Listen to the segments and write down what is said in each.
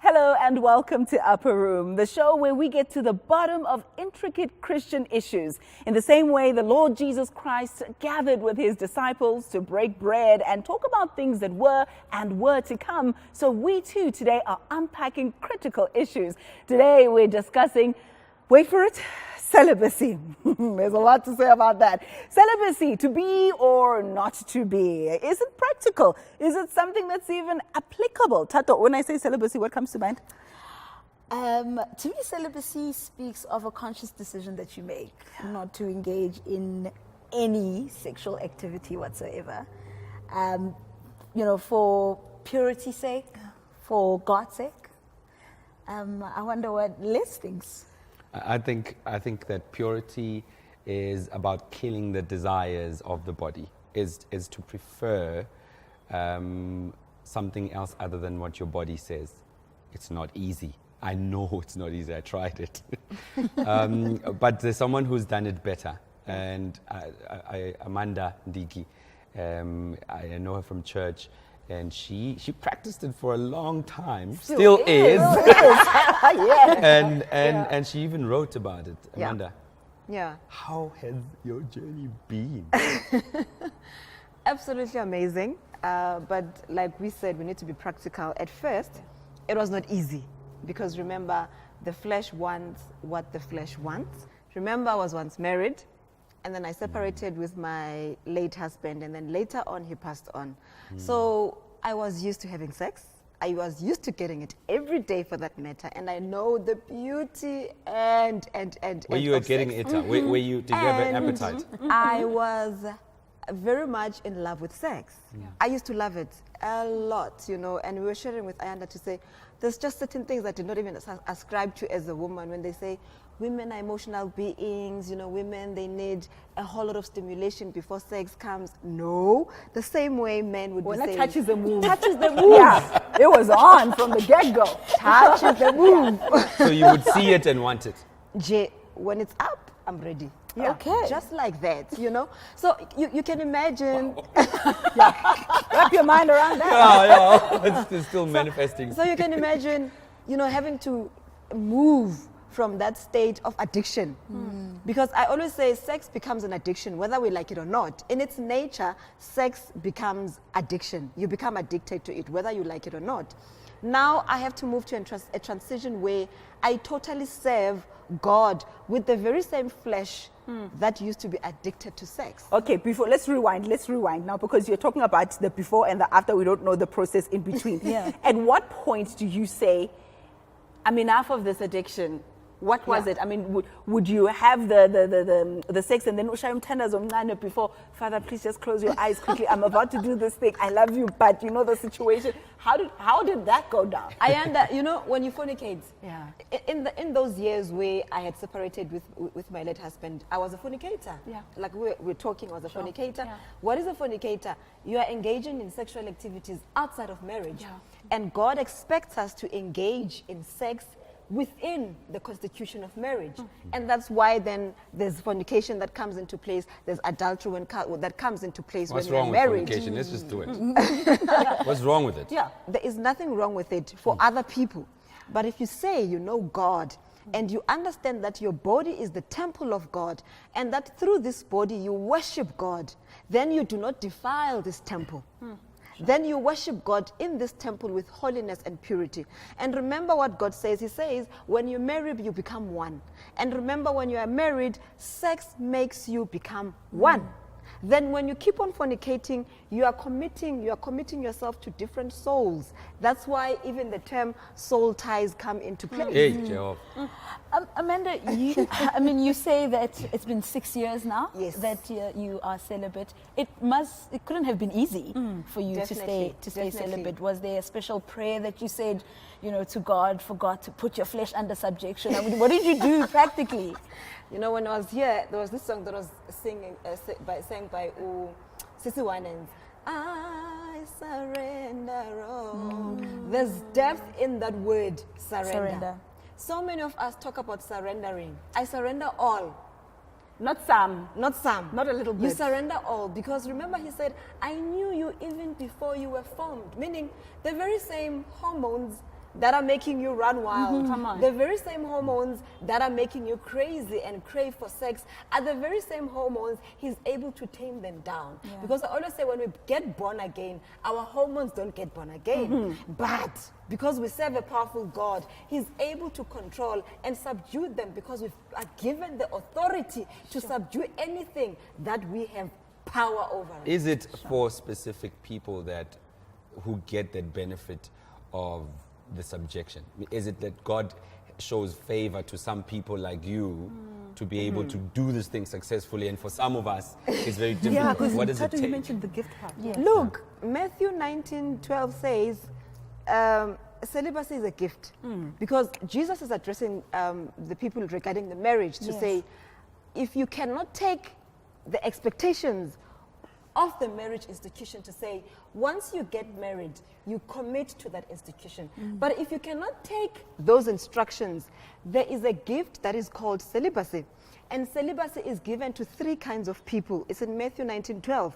Hello and welcome to Upper Room, the show where we get to the bottom of intricate Christian issues. In the same way the Lord Jesus Christ gathered with his disciples to break bread and talk about things that were and were to come, so we too today are unpacking critical issues. Today we're discussing, wait for it, celibacy. There's a lot to say about that. Celibacy, to be or not to be. Is it practical? Is it something that's even applicable? Tato, when I say celibacy, what comes to mind? To me, celibacy speaks of a conscious decision that you make not to engage in any sexual activity whatsoever. For purity's sake, for God's sake. I wonder what Les thinks. I think that purity is about killing the desires of the body, is to prefer something else other than what your body says. It's not easy. I know it's not easy. I tried it. But there's someone who's done it better. And Amanda Ndiki, I know her from church. And she practiced it for a long time. Still is. Yeah. And she even wrote about it. Amanda. Yeah. How has your journey been? Absolutely amazing. But like we said, we need to be practical. At first, it was not easy because remember, the flesh wants what the flesh wants. Remember, I was once married. And then I separated with my late husband, and then later on he passed on. So I was used to having sex. I was used to getting it every day for that matter, and I know the beauty and Were you of getting sex. it? Did you have an appetite? I was very much in love with sex. Yeah. I used to love it a lot, and we were sharing with Ayanda to say, there's just certain things I did not even ascribe to as a woman when they say, women are emotional beings, women, they need a whole lot of stimulation before sex comes. No, the same way men would When be it saying. touches the move. Touches the move. Yeah, it was on from the get-go. Touches the move. So you would see it and want it. When it's up, I'm ready. Yeah. Okay. Just like that, So you can imagine. Wrap your mind around that. Yeah, it's still manifesting. So you can imagine, having to move from that state of addiction. Because I always say sex becomes an addiction, whether we like it or not. In its nature, sex becomes addiction. You become addicted to it, whether you like it or not. Now I have to move to a transition where I totally serve God with the very same flesh that used to be addicted to sex. Okay, let's rewind now, because you're talking about the before and the after. We don't know the process in between. Yeah. At what point do you say, I'm enough of this addiction? What was it? I mean, would you have the sex and then before, Father, please just close your eyes quickly. I'm about to do this thing. I love you, but you know the situation. How did that go down? When you fornicate, in those years where I had separated with my late husband, I was a fornicator. Yeah. Like we're talking, I was a fornicator. Yeah. What is a fornicator? You are engaging in sexual activities outside of marriage. Yeah. And God expects us to engage in sex within the constitution of marriage. And that's why then there's fornication that comes into place, there's adultery that comes into place What's when wrong you're with married. fornication? Let's just do it. What's wrong with it? Yeah. There is nothing wrong with it for other people. But if you say you know God and you understand that your body is the temple of God and that through this body you worship God, then you do not defile this temple. Then you worship God in this temple with holiness and purity. And remember what God says. He says, when you marry, you become one. And remember, when you are married, sex makes you become one. Then when you keep on fornicating, you are committing yourself to different souls. That's why even the term soul ties come into play. Hey, Jehovah. Amanda, you say that it's been 6 years now Yes. that you are celibate. It couldn't have been easy for you to stay Definitely. celibate. Was there a special prayer that you said, to God, for God to put your flesh under subjection? I mean, what did you do practically? When I was here, there was this song that was sang by Sissy Winans. I surrender all. There's depth in that word, surrender. So many of us talk about surrendering. I surrender all. Not some. Not some. Not a little You bit. surrender all. Because remember, he said, I knew you even before you were formed. Meaning, the very same hormones that are making you run wild, Come on. the very same hormones that are making you crazy and crave for sex are the very same hormones he's able to tame them down. Because I always say when we get born again, our hormones don't get born again. But because we serve a powerful God, he's able to control and subdue them because we are given the authority to subdue anything that we have power over. Is it for specific people that who get that benefit of the subjection? Is it that God shows favor to some people like you to be able to do this thing successfully, and for some of us it's very difficult? Yeah, because What does it you take? mentioned the gift part. Look, Matthew 19:12 says celibacy is a gift because Jesus is addressing the people regarding the marriage to say, if you cannot take the expectations of the marriage institution to say, once you get married, you commit to that institution. But if you cannot take those instructions, there is a gift that is called celibacy. And celibacy is given to three kinds of people. It's in Matthew 19:12.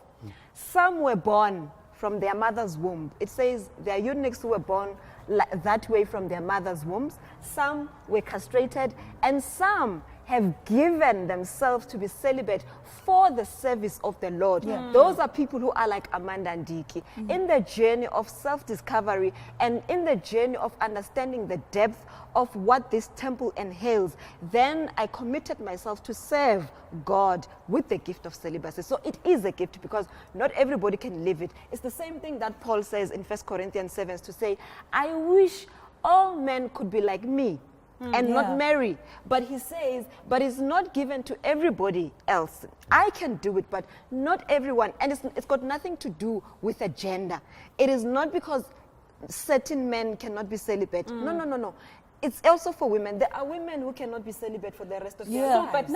Some were born from their mother's womb. It says there are eunuchs who were born that way from their mother's wombs. Some were castrated, and some have given themselves to be celibate for the service of the Lord. Those are people who are like Amanda and Diki in the journey of self-discovery and in the journey of understanding the depth of what this temple entails. Then I committed myself to serve God with the gift of celibacy. So it is a gift because not everybody can live it. It's the same thing that Paul says in 1 Corinthians 7 to say, I wish all men could be like me and not marry. But he says, but it's not given to everybody else. I can do it, but not everyone. And it's got nothing to do with a gender. It is not because certain men cannot be celibate. No. It's also for women. There are women who cannot be celibate for the rest of their lives.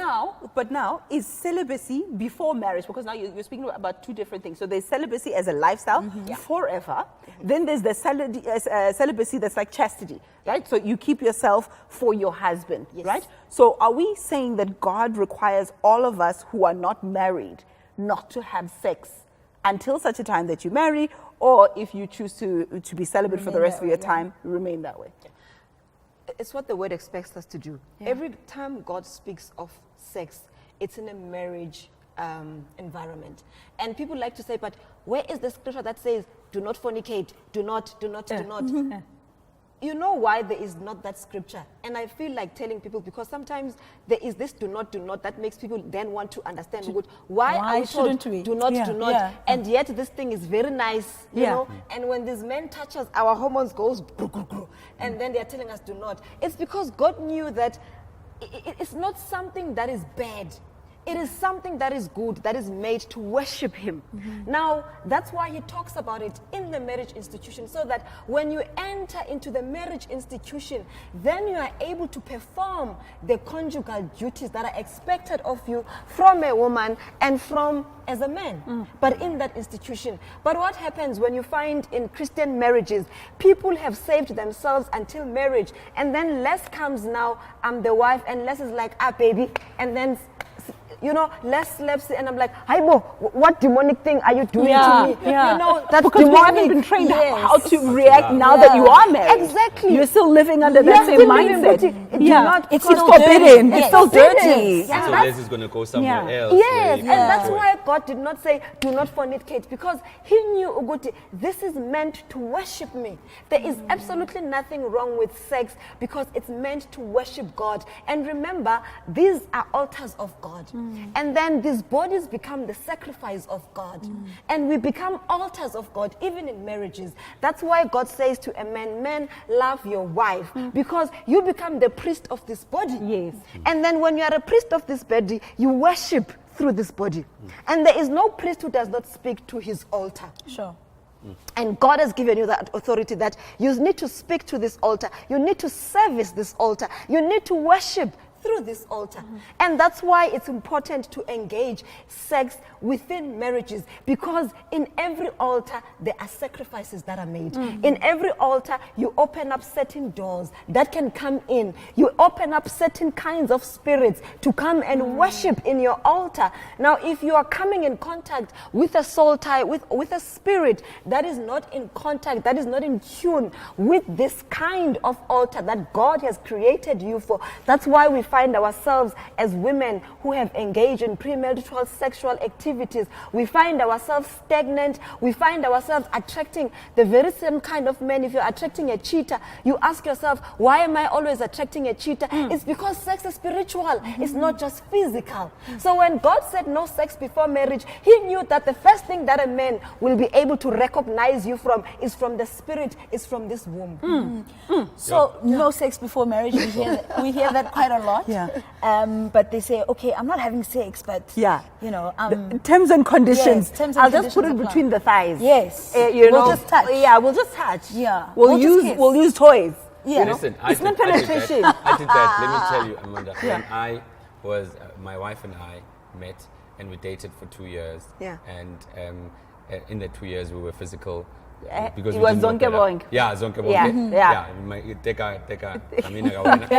But now, is celibacy before marriage? Because now you're speaking about two different things. So there's celibacy as a lifestyle forever. Then there's the celibacy that's like chastity, right? So you keep yourself for your husband, right? So are we saying that God requires all of us who are not married not to have sex until such a time that you marry, or if you choose to be celibate for the rest of your time, remain that way? It's what the word expects us to do. Every time God speaks of sex, it's in a marriage environment. And people like to say, but where is the scripture that says, do not fornicate, do not? You know why there is not that scripture? And I feel like telling people, because sometimes there is this do not, that makes people then want to understand why are we told do not, and yet this thing is very nice, you know, and when this man touches, our hormones goes, and then they're telling us do not. It's because God knew that it's not something that is bad. It is something that is good, that is made to worship him. Now, that's why he talks about it in the marriage institution, so that when you enter into the marriage institution, then you are able to perform the conjugal duties that are expected of you from a woman and from as a man, but in that institution. But what happens when you find in Christian marriages, people have saved themselves until marriage, and then Les comes now, I'm the wife, and Les is like, baby, and then you know, Les sleeps, and I'm like, Haibo, what demonic thing are you doing to me? You know, that's because demonic. we haven't been trained how to react now that you are married. Exactly. You're still living under that same mindset. It's It's still forbidden. dirty. It's still dirty. So Les is going to go somewhere else. Yes, and that's enjoy. why God did not say, do not fornicate, because he knew, Uguti, this is meant to worship me. There is absolutely nothing wrong with sex because it's meant to worship God. And remember, these are altars of God. And then these bodies become the sacrifice of God. And we become altars of God, even in marriages. That's why God says to a man, men, love your wife, because you become the priest of this body. Yes. And then when you are a priest of this body, you worship through this body. And there is no priest who does not speak to his altar. Sure. And God has given you that authority that you need to speak to this altar. You need to service this altar. You need to worship through this altar. And that's why it's important to engage sex within marriages, because in every altar there are sacrifices that are made. In every altar you open up certain doors that can come in. You open up certain kinds of spirits to come and worship in your altar. Now if you are coming in contact with a soul tie, with a spirit that is not in contact, that is not in tune with this kind of altar that God has created you for, that's why we find ourselves as women who have engaged in premarital sexual activities. We find ourselves stagnant. We find ourselves attracting the very same kind of men. If you're attracting a cheater, you ask yourself, why am I always attracting a cheater? It's because sex is spiritual. It's not just physical. So when God said no sex before marriage, he knew that the first thing that a man will be able to recognize you from is from the spirit, is from this womb. So no sex before marriage. We hear that quite a lot. Yeah. But they say, okay, I'm not having sex, but Yeah. you know, The terms and conditions. Yes, terms and I'll just put it conditions apply. between the thighs. yes, You we'll know, just touch. Yeah, we'll just touch. Yeah. We'll We'll just kiss. use toys. Yeah. Listen, It's not penetration. I did that. Let me tell you, Amanda. Yeah. When I was, my wife and I met and we dated for 2 years. Yeah. And in the 2 years we were physical. It we was didn't work zonke it out. bonke. Yeah, zonke bonke. Yeah, mhm. Yeah.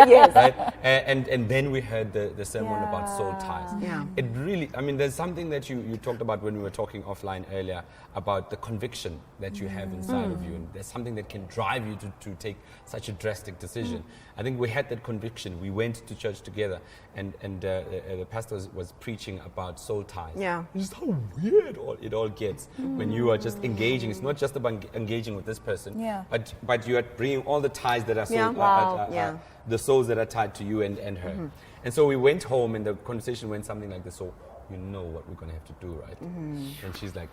Yes. Right? And then we heard the sermon about soul ties. Yeah. It really, I mean, there's something that you talked about when we were talking offline earlier about the conviction that you have inside of you. And there's something that can drive you to take such a drastic decision. I think we had that conviction. We went to church together and the pastor was preaching about soul ties. Yeah. Just how weird it all gets when you are just engaging. It's not just about engaging with this person, Yeah. but you are bringing all the ties that are Yeah. Wow. Yeah. the souls that are tied to you and her. And so we went home and the conversation went something like this. So you know what we're going to have to do, right? And she's like,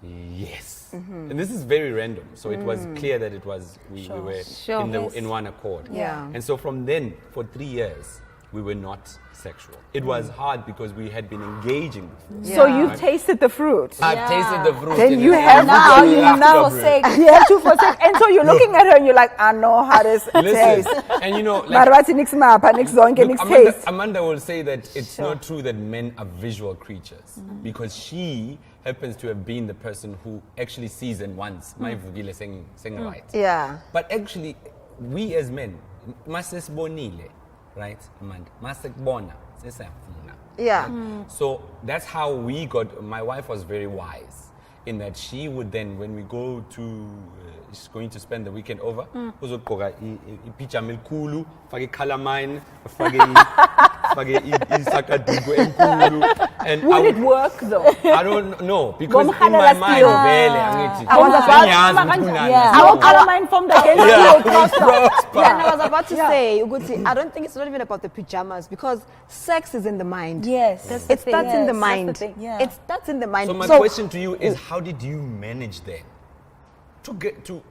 yes. And this is very random. So it was clear that it was, we were Sure. in one accord. Yeah. And so from then, for 3 years, we were not sexual. It was hard because we had been engaging. So Yeah. you've tasted the fruit. I've tasted the fruit. Then and you it's have now to- you have to now upgrade. sex. You have to forsake. And so you're looking at her and you're like, I know how this tastes. Listen, and you know, like, Marwati nix mapa, nix zonke, look, nix Amanda, taste. Amanda will say that it's not true that men are visual creatures because she happens to have been the person who actually sees and wants. Mayivukile saying right. Yeah. But actually, we as men, masesibonile, right, Amanda? Masekubona, sesiyafuna. Yeah. So that's how we got. My wife was very wise in that she would then, when we go to, she's going to spend the weekend over, uzogqoka ipijama elikhulu, fake calamine, fake isakadiko enkulu. And Would it work though? I don't know because in Ngomkhana my mind, last vele angithi. I was about Sengiyazi ukuthi kunani. Yeah. Our calamine formed against you. Yeah, and I was about to say, Uguti, I don't think it's not even about the pajamas because sex is in the mind. Yes, that's the It thing. starts in the Yes, mind. that's the thing. Yeah. It starts in the mind. So my question to you is, how did you manage then to get to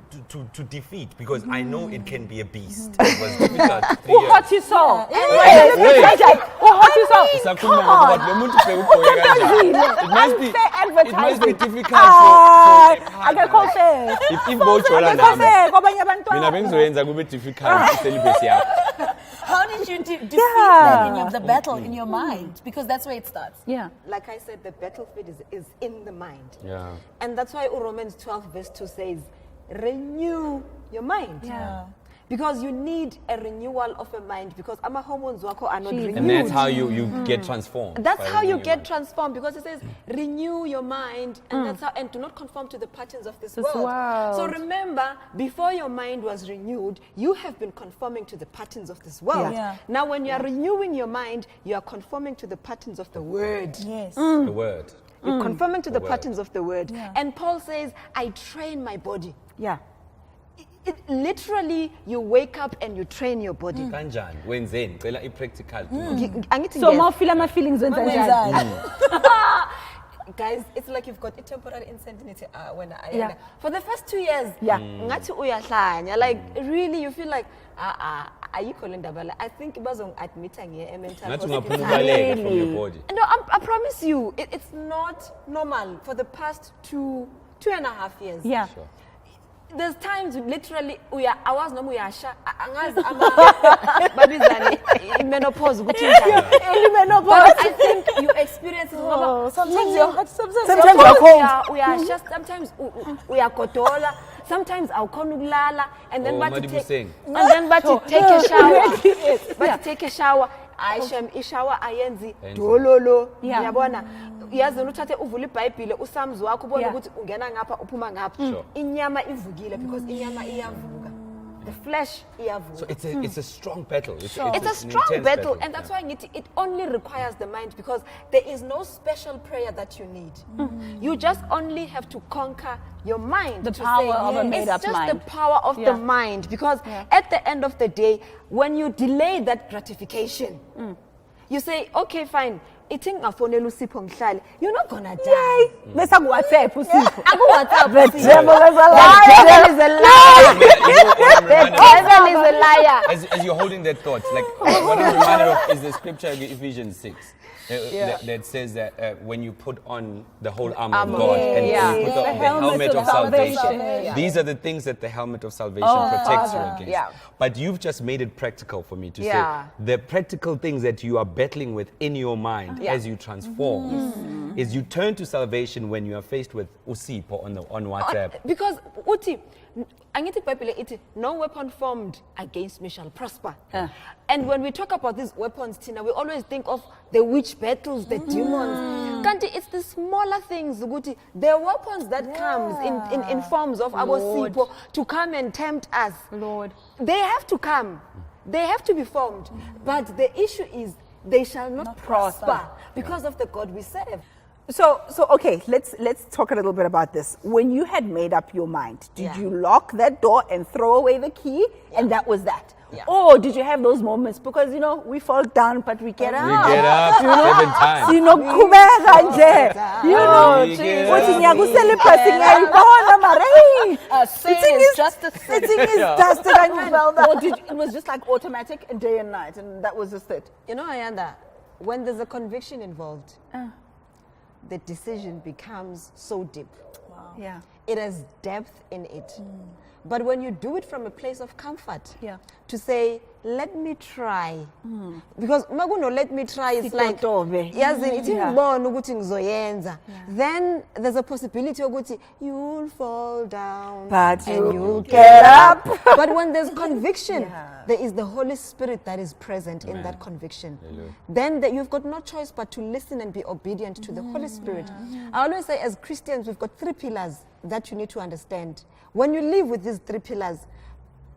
defeat? Because I know it can be a beast. It was difficult. 3 Who years. hurt you so? Wait. Who hurt you so? Isakhuluma ngoba lo muntu ubheka ugqoke kanjani. It must be difficult for a Akekho partner. fair. If bojola Akekho nami fair kwabanye mina abantwana. bengizoyenza kube difficult celibacy yakho. How did you defeat Yeah. that in the battle in your mind? Because that's where it starts. Yeah. Like I said, the battlefield is in the mind. Yeah. And that's why Romans 12 verse 2 says, renew your mind. Yeah. Because you need a renewal of a mind because ama hormones wako are not renewed. And that's how you get transformed. That's by how you renewing get your transformed because it says renew your mind and that's how and do not conform to the patterns of this This world. So remember, before your mind was renewed, you have been conforming to the patterns of this world. Yeah. Now when you are renewing your mind, you are conforming to the patterns of the word. Yes. mind. The word. You're conforming to the word. patterns of the word. Yeah. And Paul says, I train my body. Yeah. Literally, you wake up and you train your body. Kanjani? Wenzeni? Cela i-practical. Angithi So yes. more feel my feelings when Guys, it's like you've got a temporary insanity when I Yeah. for the first 2 years. Yeah. Ngathi uyahlanya, like really you feel like ayikho le ndaba la. I think bazongi-admita ngiye-mental Ngathi hospital. ungaphuma ubaleke from your body. No, I promise you, it's not normal for the past two and a half years. Yeah. Sure. there's times literally I was no muyasha angazi babizane menopause ukuthi Menopause. but I think you experience it sometimes you're cold. sometimes uyagodola, sometimes awukhona ukulala, and then Oh, bathi Madibu take saying. and then bathi take a shower. But take a shower. Ishower ayenzi dololo. Yeah. Uyabona? Uyazi uthathe uvule iBhayibhile uSamzi wakho ubone Yeah. ukuthi ungena ngapha uphuma ngapha. Sure. Inyama ivukile because inyama iyavuka. The flesh iyavuka. So it's a strong battle. It's a an strong intense battle, and that's yeah. why it only requires the mind, because there is no special prayer that you need. You just only have to conquer your mind. The to power say, of a made-up It's just mind. the power of Yeah. the mind, because at the end of the day, when you delay that gratification, you say, okay, fine, you're not gonna die. Bese ku-WhatsApp uSipho. WhatsApp. The devil is a The liar. devil is a liar. As you're holding that thought, like what I'm reminded of is the scripture in Ephesians 6 that says that when you put on the whole armor of God and you put on the helmet of salvation, these are the things that the helmet of salvation protects you against. Yeah. But you've just made it practical for me to Yeah. say the practical things that you are battling with in your mind as you transform is you turn to salvation when you are faced with usipo on WhatsApp. Because uthi angithi iBhayibhile ithi no weapon formed against me shall prosper. And when we talk about these weapons, Tina, we always think of the witch battles, the demons. Kanti it's the smaller things ukuthi the weapons that comes in forms of abosipho to come and tempt us. Lord. They have to come. They have to be formed. But the issue is they shall not prosper because of the God we serve. So okay, let's talk a little bit about this. When you had made up your mind, did you lock that door and throw away the key, and that was that? Yeah. Or did you have those moments? Because we fall down, but we get up. We get up 7 times. Sinoqhubeka nje. We get up. Uthi ngiyakucelebrate ngiyayibona mara hey. Sin is just a sin. The thing is dusted and you fell down. Or it was just like automatic and day and night, and that was just it. Ayanda, when there's a conviction involved, the decision becomes so deep. Wow. Yeah. It has depth in it. But when you do it from a place of comfort, Yeah. to say, let me try. Because maguno let me try is like, Sikotobe. then there's a possibility of you'll fall down. But and you'll get up. But when there's conviction, there is the Holy Spirit that is present in that conviction. Then you've got no choice but to listen and be obedient to the Holy Spirit. I always say, as Christians, we've got 3 pillars that you need to understand. When you live with these 3 pillars,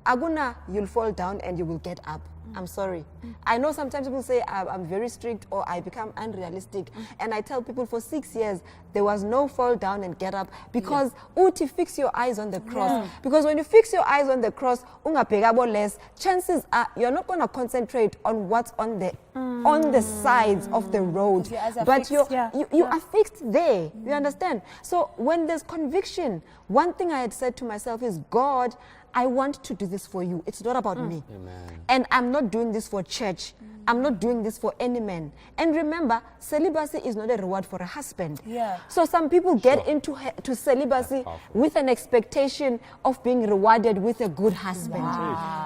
aguna, you'll fall down and you will get up. I'm sorry. I know sometimes people say I'm very strict or I become unrealistic. And I tell people for 6 years, there was no fall down and get up because uti fix your eyes on the cross. Because when you fix your eyes on the cross, less, chances are you're not going to concentrate on what's on the sides of the road. Your eyes are But fixed. you are fixed there. You understand? So when there's conviction, one thing I had said to myself is, God, I want to do this for you. It's not about me. Amen. And I'm not doing this for church. I'm not doing this for any man. And remember, celibacy is not a reward for a husband. Yeah. So some people get into to celibacy with an expectation of being rewarded with a good husband.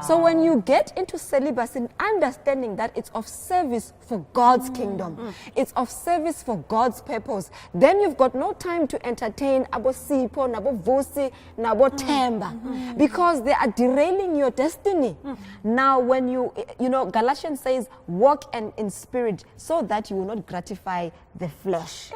So when you get into celibacy, understanding that it's of service for God's kingdom, it's of service for God's purpose, then you've got no time to entertain abo sipo, nabo vosi, nabo temba, because they are derailing your destiny. Now, when Galatians says, walk in spirit so that you will not gratify the flesh.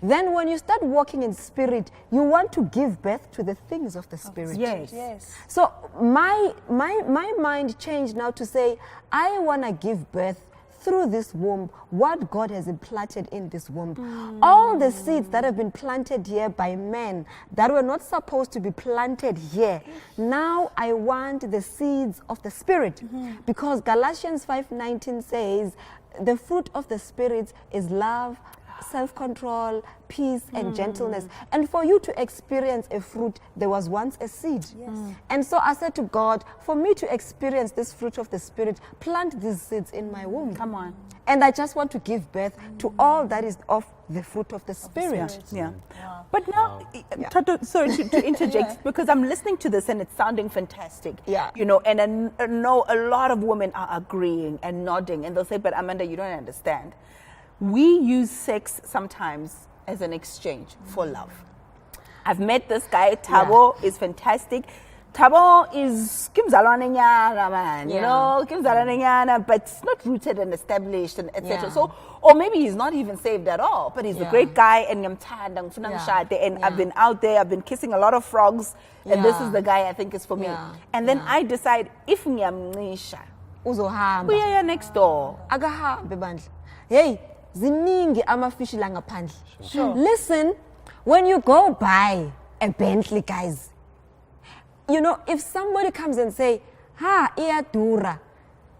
Then when you start walking in spirit, you want to give birth to the things of the spirit. Yes. So my mind changed now to say, I want to give birth through this womb, what God has implanted in this womb. All the seeds that have been planted here by men that were not supposed to be planted here, now I want the seeds of the Spirit. Because Galatians 5:19 says, the fruit of the Spirit is love, self-control, peace, and gentleness. And for you to experience a fruit, there was once a seed. And so I said to God, for me to experience this fruit of the Spirit, plant these seeds in my womb. Come on. And I just want to give birth to all that is of the fruit of the Spirit. Yeah. But now, Tato, sorry to interject, because I'm listening to this and it's sounding fantastic. Yeah. You know, and I know a lot of women are agreeing and nodding, and they'll say, but Amanda, you don't understand. We use sex sometimes as an exchange for love. I've met this guy, Tabo is fantastic. Tabo is kimzalwane nyana, man, you know, kimzalwane nyana, but it's not rooted and established and etc. Yeah. So, or maybe he's not even saved at all, but he's a great guy and ngiyamthanda, ngifuna ngishade, and I've been out there, I've been kissing a lot of frogs, and this is the guy I think is for me. And then I decide if ngiyamncisha, Uzohamba. uyaya next door. Akahambe bandla. Hey, ziningi amafishi la ngaphandle. Sure. Listen, when you go buy a Bentley, guys, you know, if somebody comes and say, ha, iyadura,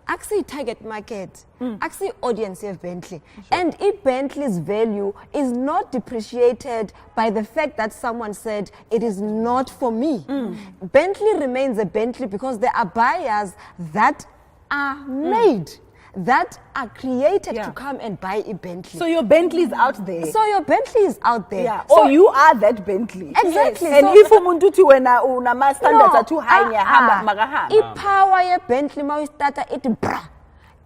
actually target market, actually audience of Bentley. And if Bentley's value is not depreciated by the fact that someone said it is not for me, Bentley remains a Bentley because there are buyers that are made, that are created to come and buy a Bentley. So your Bentley's out there. So your Bentley is out there. Yeah. So So you are that Bentley. Exactly. And So- if umuntu uthi wena una standards are too high, ngiyahamba makahamba. Ipower ye Bentley mawistata it bra.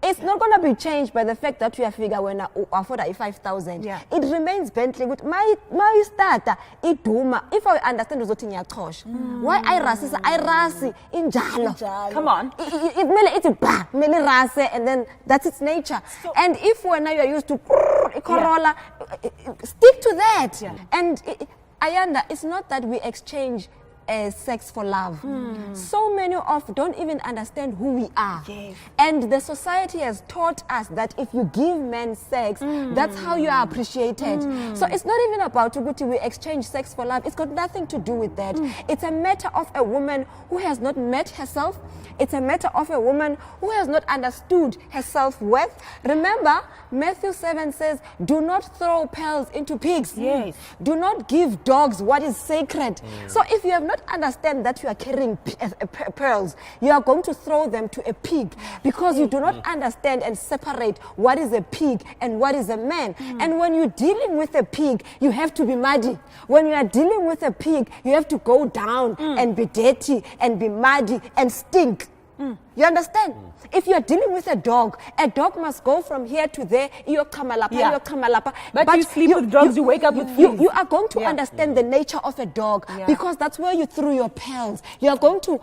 It's not going to be changed by the fact that you figure when afford 5,000. Yeah. It remains Bentley. With my starter, it duma. If I understand uzothi ngiyachosha. Why I rasisa? I rasi injalo. Come on. It mele it's bra, mele rase, and then that's its nature. And if when now you are used to Corolla, stick to that. Yeah. And Ayanda, it's not that we exchange sex for love. So many of don't even understand who we are. Yes. And the society has taught us that if you give men sex, that's how you are appreciated. So it's not even about Uguti, we exchange sex for love. It's got nothing to do with that. It's a matter of a woman who has not met herself. It's a matter of a woman who has not understood her self-worth. Remember, Matthew 7 says, do not throw pearls into pigs. Yes. Do not give dogs what is sacred. So if you have not understand that you are carrying pearls, you are going to throw them to a pig because you do not understand and separate what is a pig and what is a man. And when you're dealing with a pig, you have to be muddy. When you are dealing with a pig, you have to go down and be dirty and be muddy and stink. You understand? If you're dealing with a dog must go from here to there. But you sleep with dogs, you wake up with fleas. You are going to understand the nature of a dog because that's where you threw your pearls. You are going to,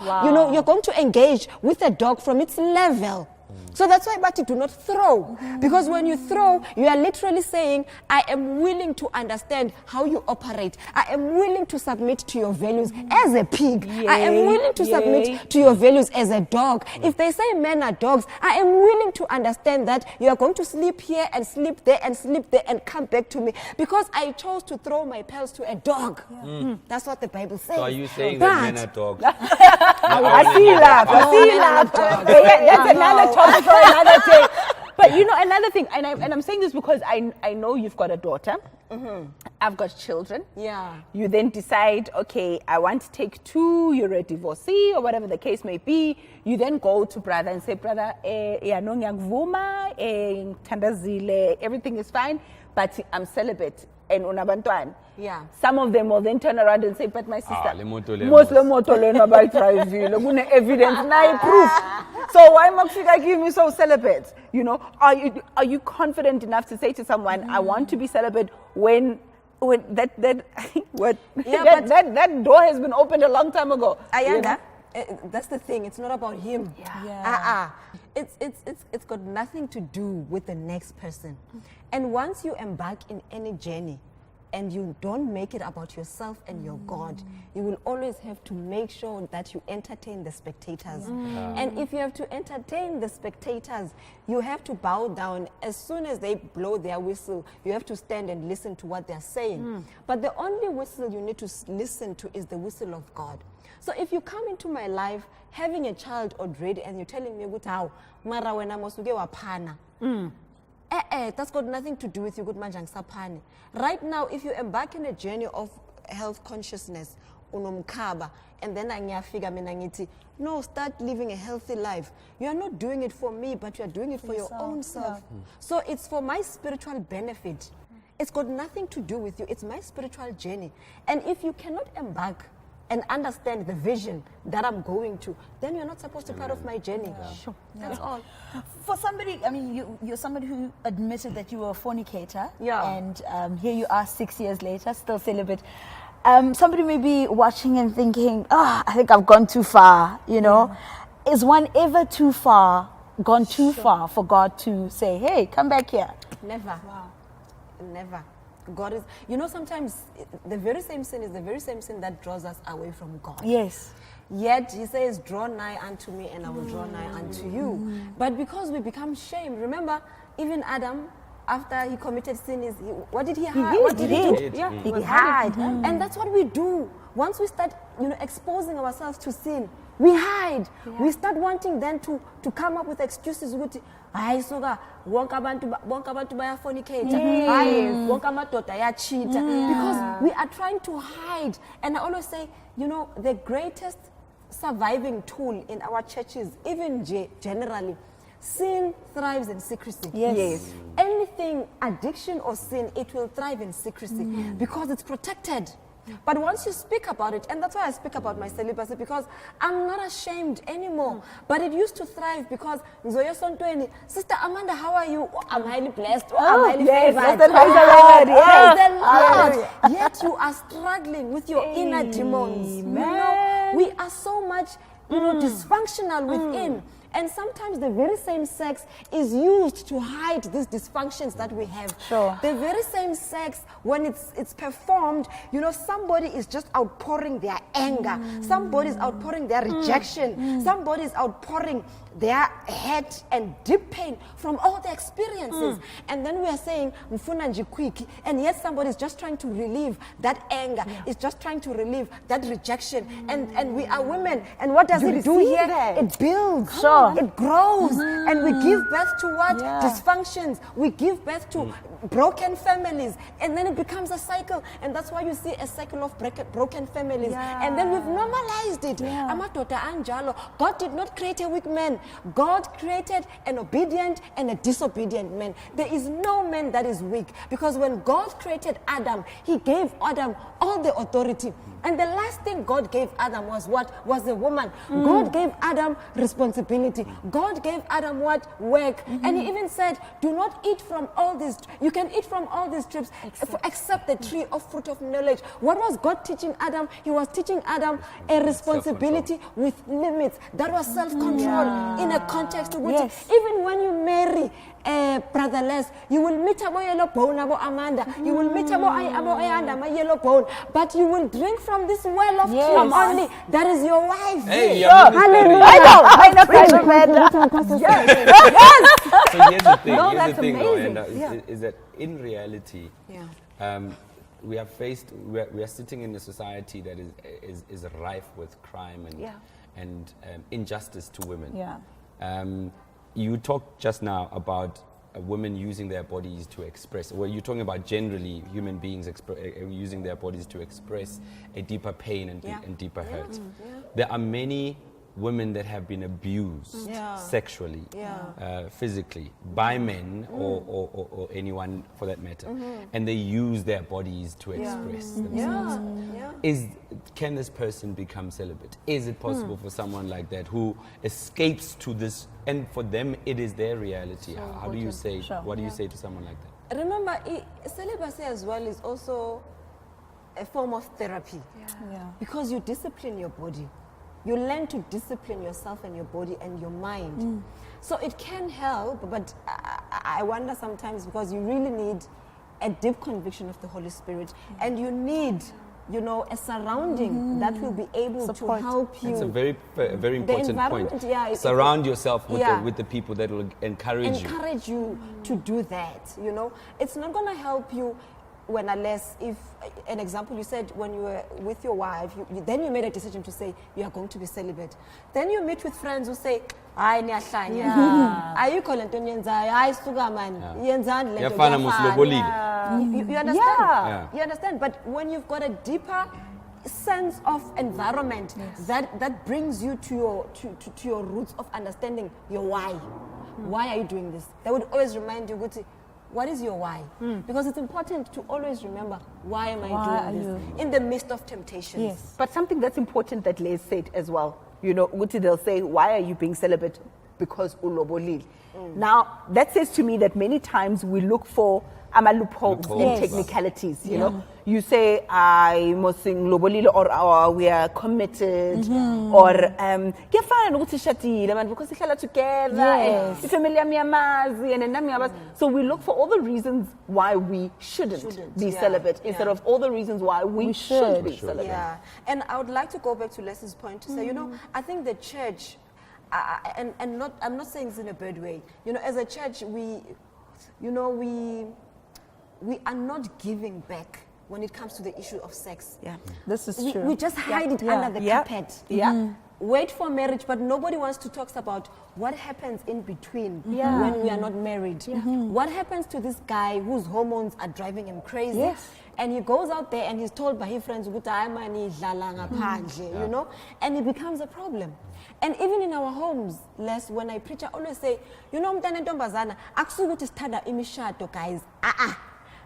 you're going to engage with a dog from its level. So that's why, but you do not throw. Because when you throw, you are literally saying, I am willing to understand how you operate. I am willing to submit to your values as a pig. I am willing to submit to your values as a dog. If they say men are dogs, I am willing to understand that you are going to sleep here and sleep there and sleep there and come back to me. Because I chose to throw my pearls to a dog. That's what the Bible says. So are you saying But- that men are dogs? I see that. That's another topic for another day. But you know, another thing, and I'm saying this because I know you've got a daughter. I've got children. Yeah. You then decide, okay, I want to take two, you're a divorcee or whatever the case may be. You then go to brother and say, brother, ngiyakuvuma, ngithandazile, everything is fine, but I'm celibate and unabantwana. Yeah. Some of them will then turn around and say, but my sister, le moto le most le moto le no bayidrivile, kune evidence, na proof. So why makufika give me so celibate? You know, are you confident enough to say to someone, I want to be celibate when that that door has been opened a long time ago? Ayanda, that's the thing. It's not about him. It's got nothing to do with the next person. And once you embark in any journey and you don't make it about yourself and your God, you will always have to make sure that you entertain the spectators. And if you have to entertain the spectators, you have to bow down. As soon as they blow their whistle, you have to stand and listen to what they're saying. But the only whistle you need to listen to is the whistle of God. So if you come into my life having a child already and you're telling me, mara wena mosuke waphana. That's got nothing to do with you, good manjang sapani. Right now, if you embark in a journey of health consciousness, unomkaba, and then angiyafika mina ngithi, no, start living a healthy life. You are not doing it for me, but you are doing it for your own self. So it's for my spiritual benefit. It's got nothing to do with you. It's my spiritual journey. And if you cannot embark and understand the vision that I'm going to, then you're not supposed to be part of my journey. Sure. That's all. For somebody, I mean, you're somebody who admitted that you were a fornicator. Yeah. And here you are 6 years later, still celibate. Somebody may be watching and thinking, I think I've gone too far, you know. Is one ever gone too far for God to say, hey, come back here? Never. Wow. Never. God is, sometimes the very same sin is the very same sin that draws us away from God. Yes. Yet he says, draw nigh unto me and I will draw nigh unto you. But because we become shamed, remember, even Adam, after he committed sin, what did he hide? What did he do? Yeah, he hide. And that's what we do. Once we start, exposing ourselves to sin, we hide. Yeah. We start wanting then to come up with excuses. Hayi soka wonke abantu bayafornicate. Hayi wonke amadoda ayachita. Because we are trying to hide. And I always say, the greatest surviving tool in our churches, even generally, sin thrives in secrecy. Yes. Anything, addiction or sin, it will thrive in secrecy because it's protected. But once you speak about it, and that's why I speak about my celibacy, because I'm not ashamed anymore. But it used to thrive because, Sister Amanda, how are you? Oh, I'm highly blessed. Oh, I'm highly favored. Praise the Lord. Yet you are struggling with your inner demons. We are so much, dysfunctional within. And sometimes the very same sex is used to hide these dysfunctions that we have. Sure. The very same sex, when it's performed, somebody is just outpouring their anger. Somebody is outpouring their rejection. Somebody is outpouring their hurt and deep pain from all the experiences. And then we are saying, Mfuna nje quick, and yet somebody is just trying to relieve that anger, is just trying to relieve that rejection. And we are women, and what does it do here? It builds. Sure. It grows, and we give birth to what? Dysfunctions. We give birth to broken families, and then it becomes a cycle, and that's why you see a cycle of broken families. And then we've normalized it. Amadoda anjalo. God did not create a weak man. God created an obedient and a disobedient man. There is no man that is weak, because when God created Adam, he gave Adam all the authority. And the last thing God gave Adam was what? Was a woman. God gave Adam responsibility. God gave Adam what? Work. And he even said, do not eat from all these. You can eat from all these trees except the tree of fruit of knowledge. What was God teaching Adam? He was teaching Adam a responsibility with limits. That was self-control in a context to which even when you marry Brother Les, you will meet abo yellow bone, abo Amanda. You will meet abo Ayanda, my yellow bone. But you will drink from this well of truth only. That is your wife. Hey, hallelujah. I know. Yes. So here's the thing. No, here's that's the thing, amazing. is that in reality, we are sitting in a society that is rife with crime and injustice to women. You talked just now about women using their bodies to express. Well, you're talking about generally human beings using their bodies to express a deeper pain and deeper hurt. There are many women that have been abused sexually, physically, by men or anyone for that matter, and they use their bodies to express themselves. Can this person become celibate? Is it possible for someone like that who escapes to this, and for them it is their reality? How do you say? What do you say to someone like that? Remember, celibacy as well is also a form of therapy, because you discipline your body. You learn to discipline yourself and your body and your mind. So it can help, but I wonder sometimes, because you really need a deep conviction of the Holy Spirit, and you need, a surrounding that will be able to help you. It's a very important point. Surround yourself with the people that will encourage you to do that. It's not going to help you when, unless, if an example, you said when you were with your wife, then you made a decision to say you are going to be celibate. Then you meet with friends who say, hayi niyahlanya, ayikho lento niyenzayo, hayi suka man, yenzani lento kuyafana. You understand? You understand? But when you've got a deeper sense of environment that brings you to your roots of understanding your why. Why are you doing this? That would always remind you, what is your why? Because it's important to always remember, why am I Why doing are this? In the midst of temptations. Yes. But something that's important that Les said as well, you know, Uti, they'll say, why are you being celibate? Because ulobolile. Now, that says to me that many times we look for loopholes and Yes. technicalities, you know. You say, I must sing lobolile, or we are committed, or kuyafana nokuthi shadile man because sihlala together, Yes. ifamily yami iyamazi, and nami ngiyabazi. So we look for all the reasons why we shouldn't be yeah, celibate instead yeah. of all the reasons why we should be celibate. Yeah, and I would like to go back to Leslie's point to say, you know, I think the church, and not, I'm not saying this in a bad way. You know, as a church, we are not giving back when it comes to the issue of sex. Yeah. This is We, true. we just hide it Yeah. under the Yeah. carpet. Yeah. Wait for marriage, but nobody wants to talk about what happens in between when we are not married. What happens to this guy whose hormones are driving him crazy? Yes. And he goes out there and he's told by his friends, "Ukuthi hayi man, idlala ngaphandle," you know, and it becomes a problem. And even in our homes, Les, when I preach, I always say, you know, mntana ntombazana, akusukuthi sithanda imishado, guys.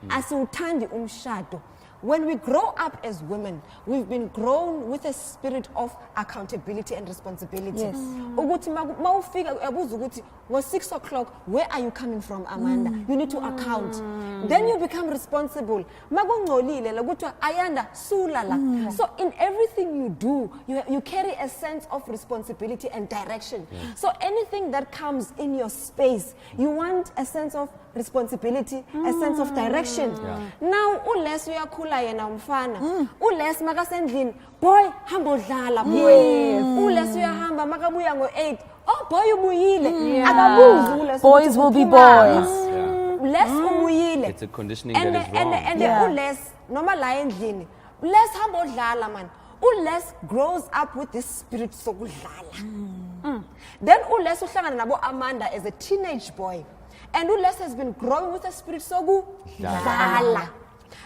Asiwuthandi umshado. When we grow up as women, we've been grown with a spirit of accountability and responsibility. Yes. Ukuthi mawufika uyabuza ukuthi was 6 o'clock, where are you coming from, Amanda? You need to account. Then you become responsible. Makungcolile ukuthi ayanda sula la. So in everything you do, you carry a sense of responsibility and direction. So anything that comes in your space, you want a sense of responsibility, a sense of direction. Now ules uyakhula yena umfana, ules makasendlini, boy hamba udlala boy. Ules uyahamba makabuya ngo-8, oh boy ubuyile. Akabuzi ules Boys ukuthi will be uphumaphi. boys. Les ubuyile. It's a conditioning And that is wrong. and Yeah. ules noma la endlini, les hamba udlala man. Ules grows up with this spirit sokudlala. Then ules uhlangana nabo Amanda as a teenage boy. And ules has been growing with a spirit sokudlala.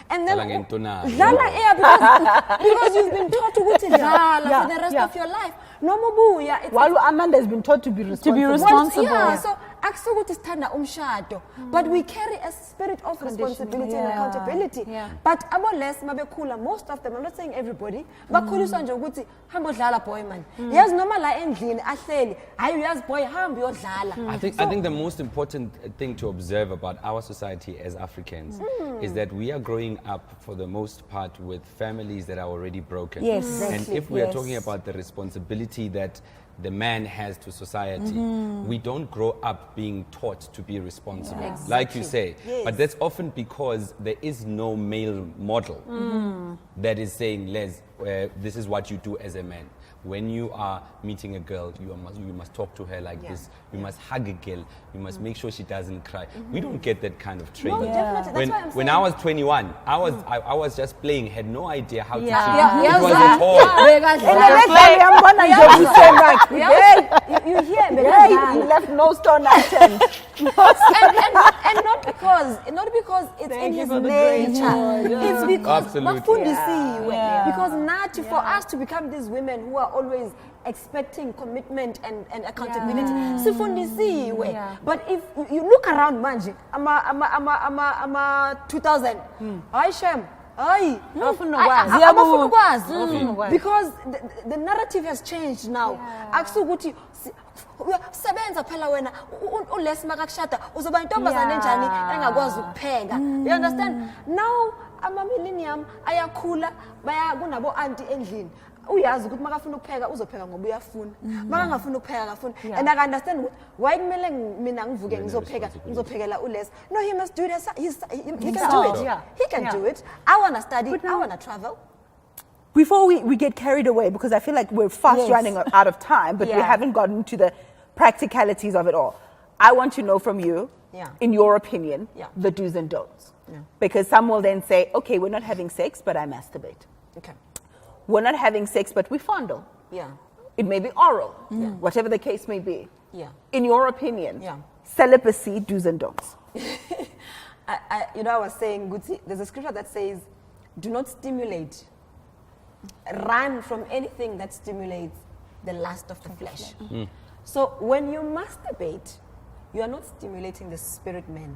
And then Dlala ngentonana. dlala, yeah, because you've been taught to dlala for the rest of your life. No mubuya. It's While Amanda has been taught to be responsible. responsible. yeah, so akusukuthi sithanda umshado, but we carry a spirit of responsibility and Yeah. accountability. Yeah. But abo les mabekhula, most of them, I'm not saying everybody, bakhuliswa nje ukuthi hamba udlala boy man. Yazi noma la endlini ahleli, hayi uyazi boy hamba uyodlala. I think the most important thing to observe about our society as Africans is that we are growing up for the most part with families that are already broken. Yes. And Exactly. if we are Yes. talking about the responsibility that the man has to society, we don't grow up being taught to be responsible, like you say. Yes. But that's often because there is no male model that is saying, Les, this is what you do as a man. When you are meeting a girl, you must talk to her like this. You must hug a girl. You must make sure she doesn't cry. We don't get that kind of training. No, definitely. That's why I'm When saying. I was 21, I was just playing, had no idea how to Yeah. sing. Yeah. It wasn't taught. You hear me? He left no stone unturned. and not because it's in his nature. It's because Absolutely. bafundisiwe. Yeah. Because nathi for us to become these women who are always expecting commitment and accountability, sifundisiwe. Yeah. But if you look around manje, ama 2000, hayi shem. Hayi, Abafuna abafuna ukwazi. ukwazi. Because the narrative has changed now. Akusukuthi sebenza phela wena ules makakushada uzoba intombazane enjani engakwazi ukupheka. You understand? Now ama-millennium ayakhula baya kunabo auntie endlini. Uyazi ukuthi makafuna ukupheka uzopheka ngoba uyafuna. Makangafuna ukupheka akafuni. And I understand why kumele mina ngivuke ngizophekela ules. No, he must do this. He can do it. Yeah. He can do it. I want to study. I want to travel. Before we get carried away, because I feel like we're fast Yes. running out of time, but we Yeah. haven't gotten to the practicalities of it all. I want to know from you, Yeah. in your opinion, Yeah. the do's and don'ts. Yeah. Because some will then say, okay, we're not having sex, but I masturbate. Okay. We're not having sex, but we fondle. Yeah. It may be oral, whatever the case may be. Yeah. In your opinion, Yeah. celibacy, do's and don'ts. I was saying, Guti, there's a scripture that says, do not stimulate. Run from anything that stimulates the lust of the flesh. So when you masturbate, you are not stimulating the spirit man.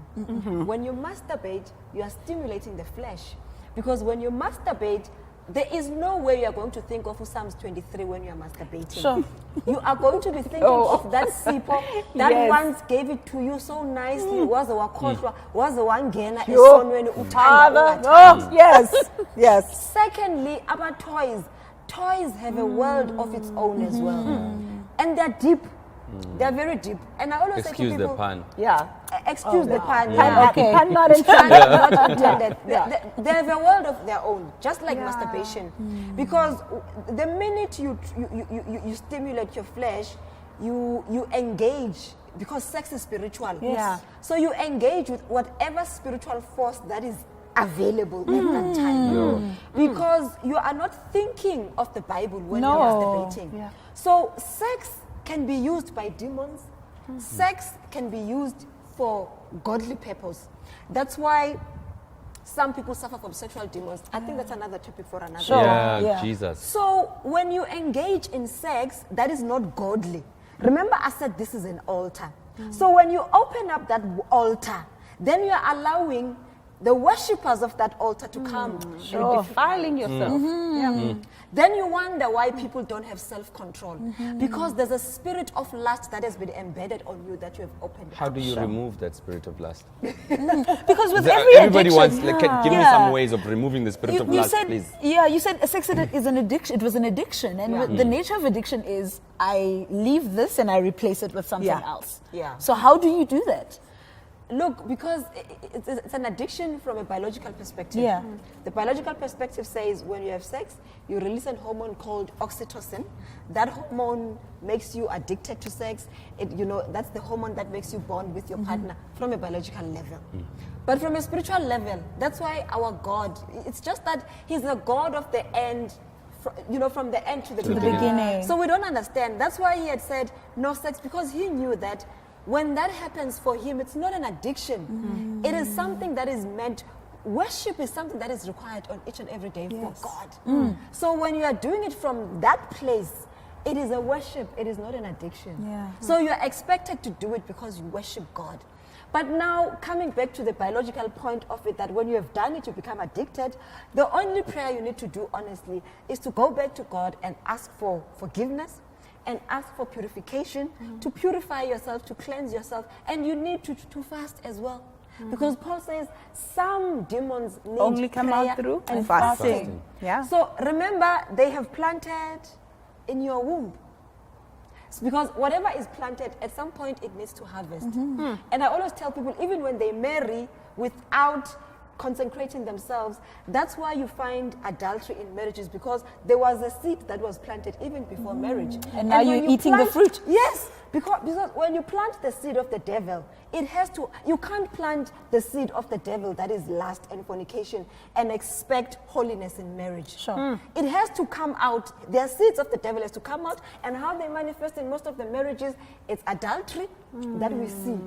When you masturbate, you are stimulating the flesh. Because when you masturbate, there is no way you are going to think of Psalms 23 when you are masturbating. Sure. You are going to be thinking of that sipho that Yes. once gave it to you so nicely. Was the wakhohlwa, was the wangena Sure. esonweni uthanda Father, ungathandi. oh, yes, yes. Secondly, about toys. Toys have a world of its own as well. And they're deep. They're very deep. And I always say Excuse to the people, pun. Yeah. excuse the pun. Pun, Okay. pun not intended. Not intended. They have a world of their own, just like masturbation. Because the minute you stimulate your flesh, you engage, because sex is spiritual. Yeah. So you engage with whatever spiritual force that is available at that time. Because you are not thinking of the Bible when No. you're masturbating. Yeah. So sex can be used by demons. Sex can be used for godly purpose. That's why some people suffer from sexual demons. I think that's another topic for another Sure. day. Yeah, Yeah. Jesus. So when you engage in sex, that is not godly. Remember, I said this is an altar. So when you open up that altar, then you are allowing the worshippers of that altar to come. You're defiling yourself. Yeah. Then you wonder why people don't have self-control. Because there's a spirit of lust that has been embedded on you that you have opened How up. do you remove that spirit of lust? Because with Is there- every Everybody addiction, wants, like, give me Yeah. some ways of removing the spirit of you lust, said, please. Yeah, you said sex is an addiction. It was an addiction, and the nature of addiction is I leave this and I replace it with something Yeah. else. Yeah. So how do you do that? Look, because it's an addiction from a biological perspective. Yeah. The biological perspective says when you have sex, you release a hormone called oxytocin. That hormone makes you addicted to sex. That's the hormone that makes you bond with your partner from a biological level. But from a spiritual level, that's why our God, it's just that He's the God of the end. From the end to the beginning. So we don't understand. That's why He had said no sex, because He knew that when that happens for Him, it's not an addiction. It is something that is meant. Worship is something that is required on each and every day for God. So when you are doing it from that place, it is a worship. It is not an addiction. Yeah. So you are expected to do it because you worship God. But now, coming back to the biological point of it, that when you have done it, you become addicted, the only prayer you need to do, honestly, is to go back to God and ask for forgiveness and ask for purification, to purify yourself, to cleanse yourself. And you need to fast as well. Because Paul says some demons need Only come prayer out through and fasting. fasting. Yeah. So remember, they have planted in your womb. It's because whatever is planted, at some point it needs to harvest. And I always tell people, even when they marry without consecrating themselves, that's why you find adultery in marriages, because there was a seed that was planted even before marriage. And now when you're you eating the fruit. Yes, because when you plant the seed of the devil, you can't plant the seed of the devil, that is lust and fornication, and expect holiness in marriage. Sure. It has to come out. Their seeds of the devil has to come out, and how they manifest in most of the marriages, it's adultery that we see.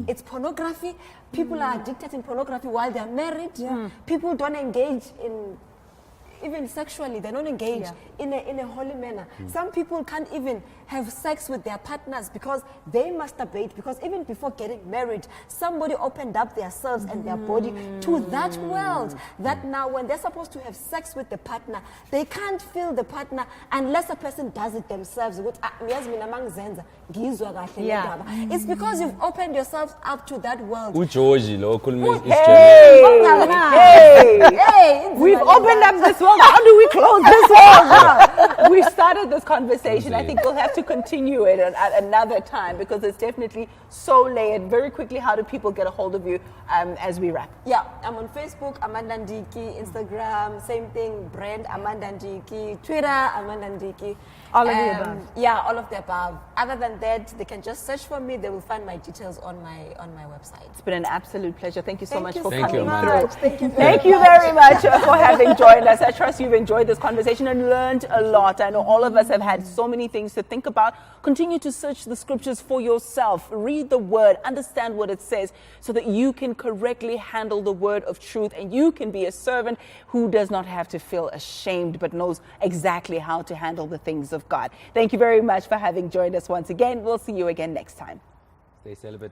It's pornography. People are addicted in pornography while they're married. People don't engage in, even sexually, they don't engage in a holy manner. Some people can't even have sex with their partners because they masturbate, because even before getting married, somebody opened up themselves and their body to that world, that now when they're supposed to have sex with the partner, they can't feel the partner unless a person does it themselves. It's because you've opened yourselves up to that world. Ujoji lo ukhuluma Hey, isiJerman. hey, we've opened up this world. How do we close this world now? We started this conversation. I think we'll have to continue it at another time, because it's definitely so layered. Very quickly, how do people get a hold of you as we wrap? Yeah, I'm on Facebook, Amanda Ndiki, Instagram, same thing, brand Amanda Ndiki, Twitter, Amanda Ndiki. All of the above. Yeah, all of the above. Other than that, they can just search for me. They will find my details on my website. It's been an absolute pleasure. Thank you so much for Thank you, coming Amanda. through. Thank you. Thank you very much for having joined us. I trust you've enjoyed this conversation and learned a lot. I know all of us have had so many things to think about. Continue to search the scriptures for yourself. Read the word, understand what it says, so that you can correctly handle the word of truth, and you can be a servant who does not have to feel ashamed, but knows exactly how to handle the things of God. Thank you very much for having joined us once again. We'll see you again next time. Stay celibate.